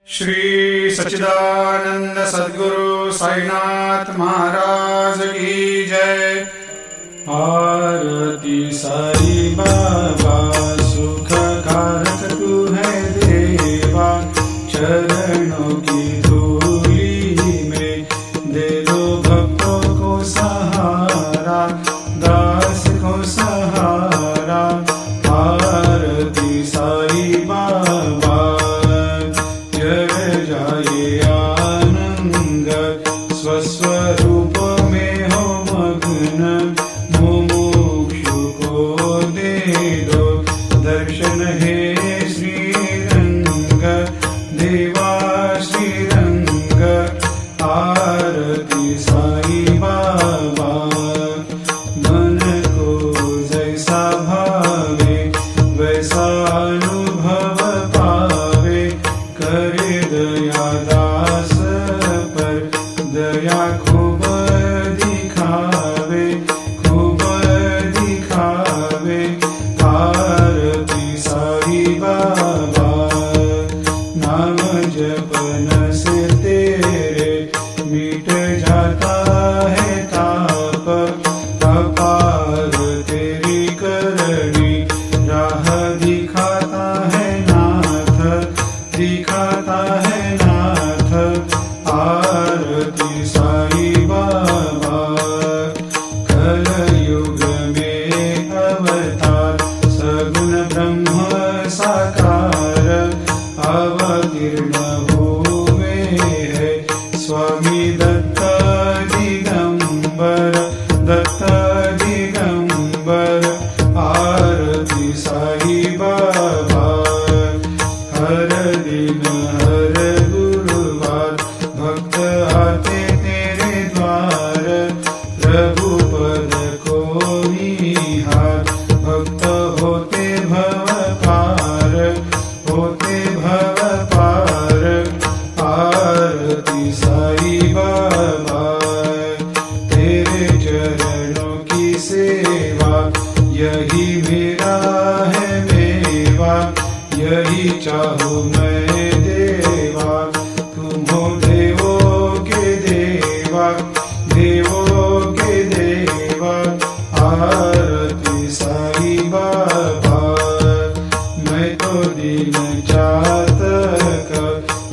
श्री सच्चिदानंद सद्गुरु साईनाथ महाराज की जय। आरती साई बाबा सुख कारक तू है देवा, चरणों की धूली में दे दो भक्तों को सहारा, दास को सहारा। आरती साई बाबा जय जाए आनंद, स्वस्वरूप में हो मग्न, मुमुक्षु को दे दो दर्शन हे श्रीरंग, देवा श्रीरंग। आरती साई बाबा मन को जैसा भावे वैसा अनुभव पावे, करे दया दास पर दया खूब दिखावे, खूब दिखावे। आरती साई बाबा नाम जपन से तेरे मिट जाता है ताप, अपार तेरी करनी राह दिखाता है नाथ, दिखाता है नाथ। आरती साई बाबा कलयुग में अवतार, सगुण ब्रह्म साकार अवतीर्ण हुए है स्वामी दत्त दिगंबर, दत्त दिगंबर। आरती साई बाबा हर दिन हर गुरुवार भक्त आते तेरे द्वार, रघुपद को निहार भक्त होते भव पार, होते भव पार। आरती साई बाबा तेरे चरणों की सेवा, यही मेरा है मेवा, यही चाहूँ मैं देवा, तुम हो देवों के देवा।